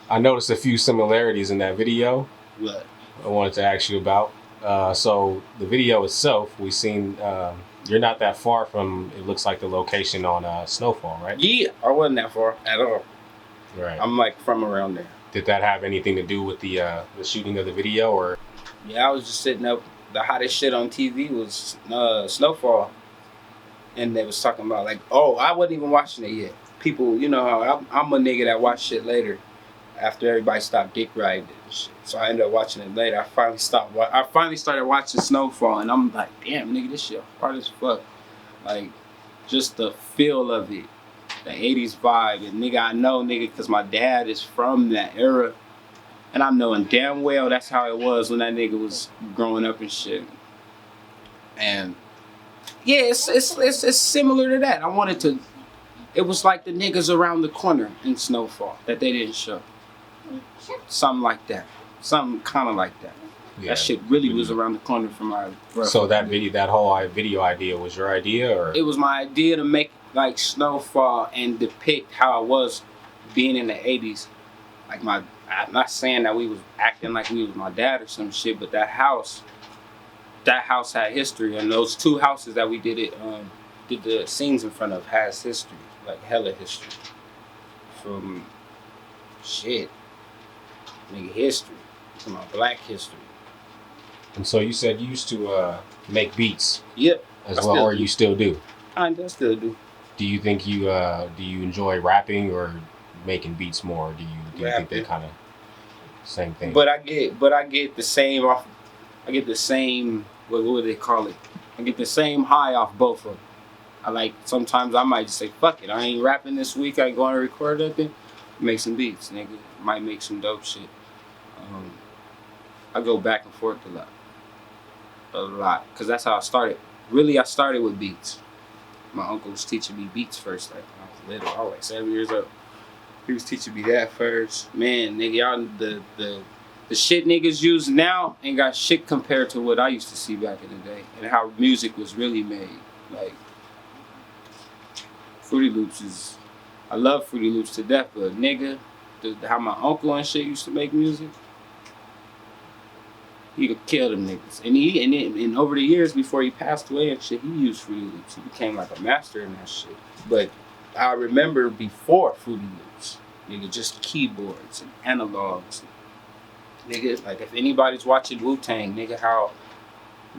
I noticed a few similarities in that video. What? I wanted to ask you about. So the video itself, we seen you're not that far from. It looks like the location on Snowfall, right? Yeah, I wasn't that far at all. Right. I'm like from around there. Did that have anything to do with the shooting of the video, or? Yeah, I was just sitting up. The hottest shit on TV was Snowfall, and they was talking about like, oh, I wasn't even watching it yet. People, you know how I'm a nigga that watch shit later after everybody stopped dick riding and shit. So I ended up watching it later. I finally started watching Snowfall, and I'm like, damn, nigga, this shit hard as fuck. Like, just the feel of it, the '80s vibe, and nigga, I know, nigga, because my dad is from that era. And I'm knowing damn well that's how it was when that nigga was growing up and shit. And yeah, it's similar to that. I wanted to. It was like the niggas around the corner in Snowfall that they didn't show. Something like that. Something kind of like that. Yeah. That shit really was around the corner from my. So that whole video idea was your idea, or? It was my idea to make like Snowfall and depict how it was being in the '80s. Like I'm not saying that we was acting like we was my dad or some shit, but that house had history, and those two houses that we did the scenes in front of has history, like hella history. From shit, nigga, history. From my black history. And so you said you used to make beats. Yep. As well, or you still do? I still do. Do you think do you enjoy rapping or making beats more? Do you think they kind of same thing? But I get the same off. I get the same. What do they call it? I get the same high off both of them. I like sometimes I might just say fuck it. I ain't rapping this week. I ain't going to record nothing. Make some beats, nigga. Might make some dope shit. I go back and forth a lot, because that's how I started. Really, I started with beats. My uncle was teaching me beats first, like when I was little. I was like 7 years old. He was teaching me that first. Man, nigga, y'all, the shit niggas use now ain't got shit compared to what I used to see back in the day and how music was really made. Like, Fruity Loops is, I love Fruity Loops to death, but nigga, how my uncle and shit used to make music, he could kill them niggas. And over the years before he passed away and shit, he used Fruity Loops. He became like a master in that shit. But I remember before Fruity Loops, nigga, just keyboards and analogs. Nigga, like if anybody's watching Wu-Tang, nigga, how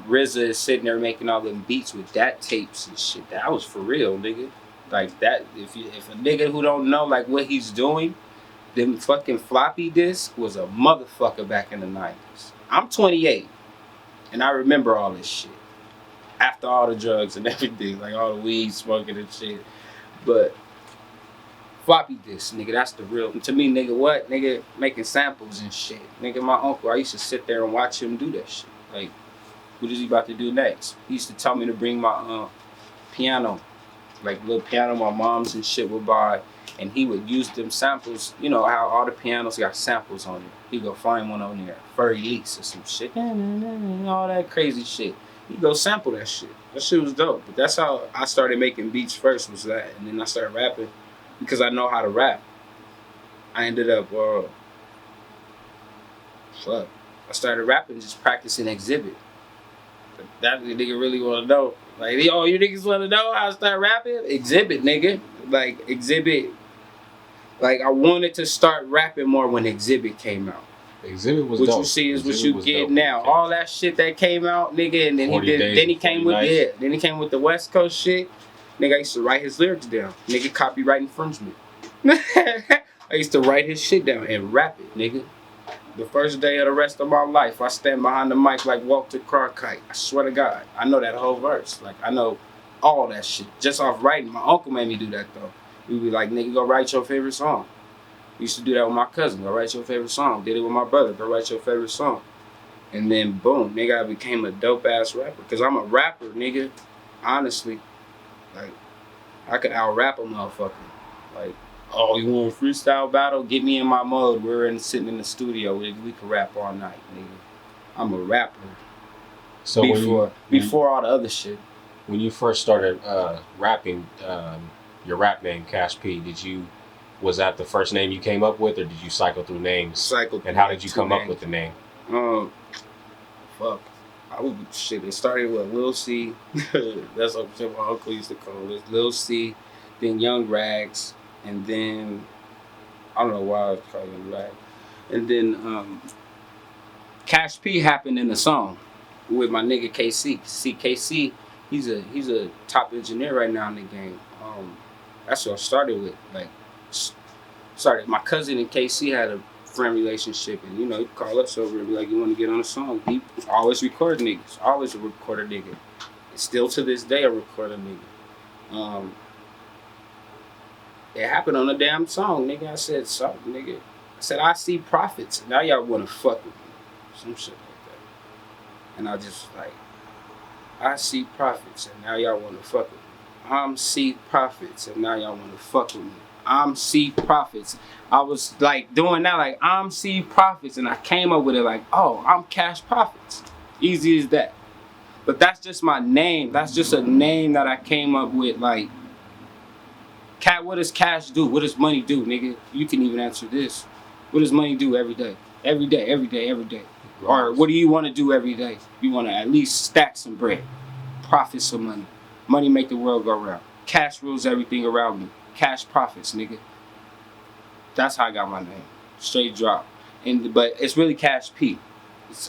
RZA is sitting there making all them beats with DAT tapes and shit. That was for real, nigga. Like that, if a nigga who don't know like what he's doing, them fucking floppy disk was a motherfucker back in the 90s. I'm 28, and I remember all this shit. After all the drugs and everything, like all the weed smoking and shit. But floppy disk, nigga, that's the real. To me, nigga, what? Nigga, making samples and shit. Nigga, my uncle, I used to sit there and watch him do that shit. Like, what is he about to do next? He used to tell me to bring my piano, like little piano my mom's and shit would buy, and he would use them samples. You know how all the pianos got samples on it. He'd go find one on there, Furry Leaks or some shit, all that crazy shit. He'd go sample that shit. That shit was dope. But that's how I started making beats first, was that. And then I started rapping because I know how to rap. I ended up, I started rapping just practicing Exhibit. That nigga really want to know. Like, oh, you niggas want to know how I start rapping? Exhibit, nigga. Like, Exhibit. Like, I wanted to start rapping more when Exhibit came out. Exhibit was what dope. You see is Exhibit what you get now. All that shit that came out, nigga, and then he came with the West Coast shit. Nigga, I used to write his lyrics down. Nigga, copyright infringement. I used to write his shit down and rap it, nigga. The first day of the rest of my life, I stand behind the mic like Walter Cronkite. I swear to God, I know that whole verse. Like, I know all that shit just off writing. My uncle made me do that though. He'd be like, nigga, go write your favorite song. We used to do that with my cousin. Go write your favorite song. Did it with my brother. Go write your favorite song. And then boom, nigga, I became a dope ass rapper. Cause I'm a rapper, nigga. Honestly, like, I could out rap a motherfucker. Like, oh, you want a freestyle battle? Get me in my mode. Sitting in the studio. We could rap all night, nigga. I'm a rapper. So before all the other shit. When you first started rapping, your rap name Cash P, did you Was that the first name you came up with, or did you cycle through names? Cycle. And how did you come up with the name? Fuck. Shit, it started with Lil C. That's what my uncle used to call it. Lil C, then Young Rags, and then I don't know why I was calling Young Rags. And then Cash P happened in the song with my nigga KC. See, KC, he's a top engineer right now in the game. That's what I started with. Like, my cousin and KC had a friend relationship, and you know, he'd call us over and be like, "You want to get on a song?" He always record niggas, always a recorder nigga. And still to this day, a recorder nigga. It happened on a damn song, nigga. I said, "Sorry, nigga." I said, "I see profits, and now y'all want to fuck with me," some shit like that. And I just like, I see profits, and now y'all want to fuck with me. I'm see profits, and now y'all want to fuck with me. I'm see profits. I was like doing that, like I'm see profits, and I came up with it like, oh, I'm Cash Profits. Easy as that. But that's just my name. That's just a name that I came up with. Like, Cat, what does cash do? What does money do, nigga? You can even answer this. What does money do every day? Every day, every day, every day. Or what do you want to do every day? You want to at least stack some bread, profit some money. Money make the world go round. Cash rules everything around me. Cash Profits, nigga. That's how I got my name. Straight drop. But it's really Cash P.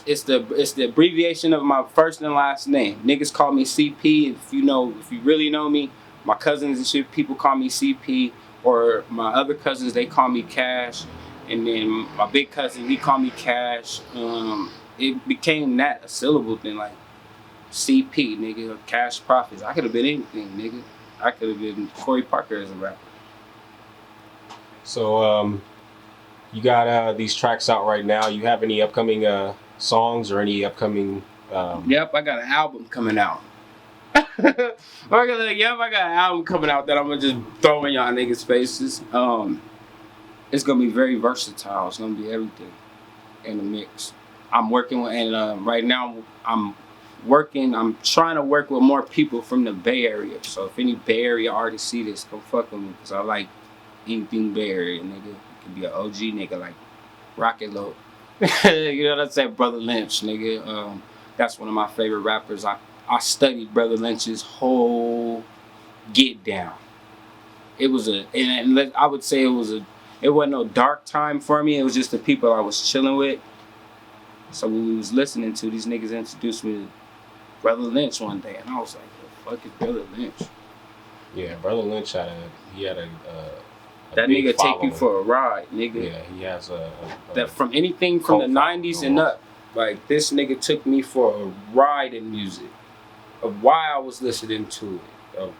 It's the abbreviation of my first and last name. Niggas call me CP. If you really know me, my cousins and shit, people call me CP. Or my other cousins, they call me Cash. And then my big cousin, he called me Cash. It became that, a syllable thing, like CP, nigga, Cash Profits. I could have been anything, nigga. I could have been Corey Parker as a rapper. So, you got these tracks out right now. You have any upcoming songs or any upcoming? Yep, I got an album coming out. I got an album coming out that I'm gonna just throw in y'all niggas' faces. It's gonna be very versatile. It's gonna be everything in the mix. I'm working with, and right now I'm trying to work with more people from the Bay Area. So if any Bay Area artists see this, go fuck with me, because I like anything Bay Area, nigga. It could be an OG nigga like Rocket Low. You know what I'm saying? Brother Lynch, nigga. That's one of my favorite rappers. I studied Brother Lynch's whole get down. It was I would say it wasn't no dark time for me. It was just the people I was chilling with. So when we was listening to, these niggas introduced me to Brother Lynch one day, and I was like, "The fuck is Brother Lynch?" Yeah, Brother Lynch had a that big nigga following. take you for a ride, nigga. Yeah, he has that from anything from the '90s and up. Like, this nigga took me for a ride in music, of why I was listening to it.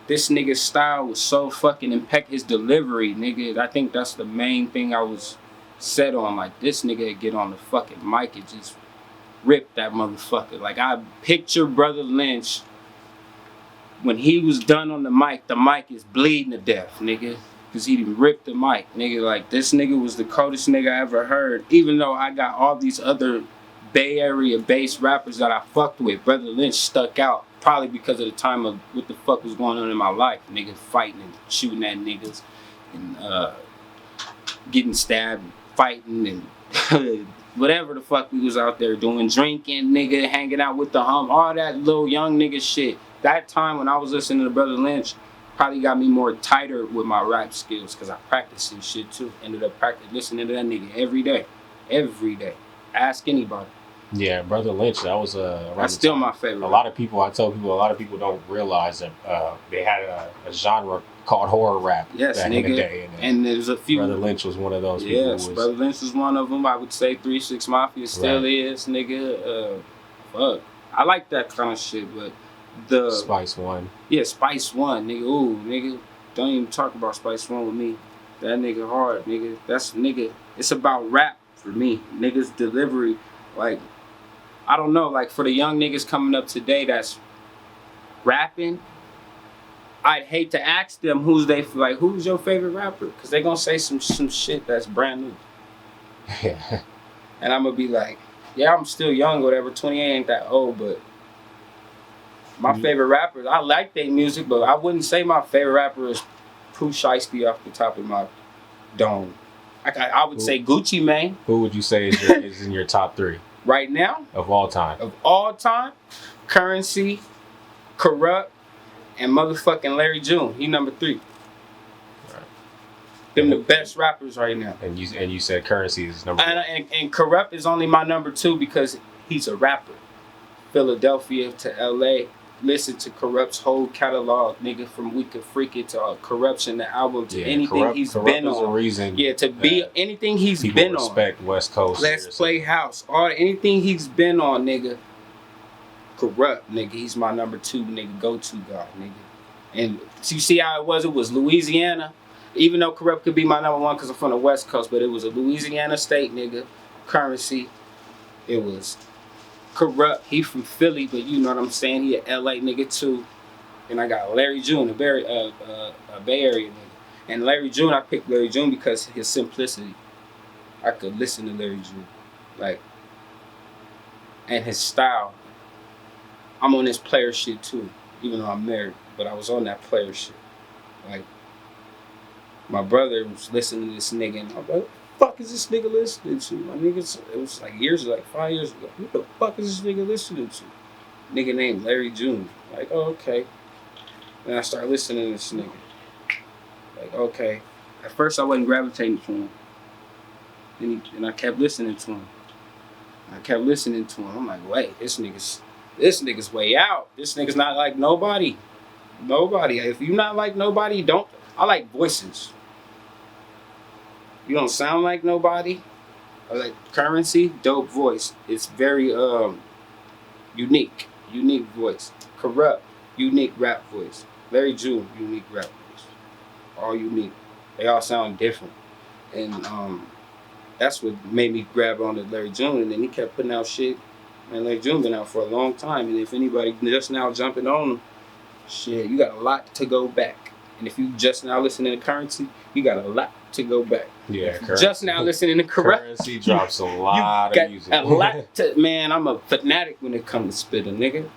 This nigga's style was so fucking impeccable. His delivery, nigga. I think that's the main thing I was set on. Like, this nigga get on the fucking mic and just rip that motherfucker. Like, I picture Brother Lynch when he was done on the mic is bleeding to death, nigga. Cause he ripped the mic, nigga. Like, this nigga was the coldest nigga I ever heard. Even though I got all these other Bay Area based rappers that I fucked with, Brother Lynch stuck out. Probably because of the time of what the fuck was going on in my life. Niggas fighting and shooting at niggas and getting stabbed, fighting and whatever the fuck we was out there doing, drinking, nigga, hanging out with the all that little young nigga shit. That time when I was listening to Brother Lynch probably got me more tighter with my rap skills, because I practiced and shit too. Ended up listening to that nigga every day. Every day. Ask anybody. Yeah, Brother Lynch, that was that's still my favorite. A lot of people don't realize that they had a genre called horror rap back in the day. And there's a few. Brother Lynch was one of those people. Yes, Brother Lynch was one of them. I would say 3 6 Mafia still is, nigga. Fuck. I like that kind of shit, but the Spice One. Yeah, Spice One, nigga. Ooh, nigga. Don't even talk about Spice One with me. That nigga hard, nigga. That's nigga. It's about rap for me. Niggas delivery, like, I don't know, like, for the young niggas coming up today that's rapping, I'd hate to ask them who's your favorite rapper? Because they gonna say some shit that's brand new. Yeah. And I'm gonna be like, yeah, I'm still young or whatever, 28 ain't that old, but my favorite rappers, I like their music, but I wouldn't say my favorite rapper is Pooh Shiesty off the top of my dome. I would say Gucci Mane. Who would you say is in your top 3 right now of all time? Of all time, Currency, Corrupt, and motherfucking Larry June. He number 3. Right. Them the best rappers right now. And you said Currency is number 1. And Corrupt is only my number 2 because he's a rapper. Philadelphia to LA. Listen to Corrupt's whole catalog, nigga, from We Could Freak It to Corruption, the album, to anything he's been on. A reason to be anything he's people been respect on. West Coast. Let's Play House. Anything he's been on, nigga. Corrupt, nigga. He's my number 2, nigga, go-to guy, nigga. And you see how it was Louisiana. Even though Corrupt could be my number 1 because I'm from the West Coast, but it was a Louisiana state, nigga. Currency. It was Corrupt. He from Philly, but you know what I'm saying. He a LA nigga too. And I got Larry June, a Bay Area nigga. And Larry June, I picked Larry June because his simplicity. I could listen to Larry June, like, and his style. I'm on this player shit too, even though I'm married. But I was on that player shit. Like, my brother was listening to this nigga, and I'm like, fuck is this nigga listening to? My niggas, it was like 5 years ago. What the fuck is this nigga listening to? Nigga named Larry June. Like, oh, okay. Then I started listening to this nigga. Like, okay. At first I wasn't gravitating to him. And I kept listening to him. I'm like, wait, this nigga's way out. This nigga's not like nobody. Nobody. If you not like nobody, I like voices. You don't sound like nobody. I like Currency, dope voice. It's very unique voice. Corrupt, unique rap voice. Larry June, unique rap voice. All unique. They all sound different. And that's what made me grab on to Larry June. And then he kept putting out shit. And Larry June been out for a long time. And if anybody just now jumping on him, shit, you got a lot to go back. And if you just now listening to Currency, you got a lot to go back. Yeah, just now listening to Currency drops a lot of music. A lot to, man, I'm a fanatic when it comes to spitting, nigga.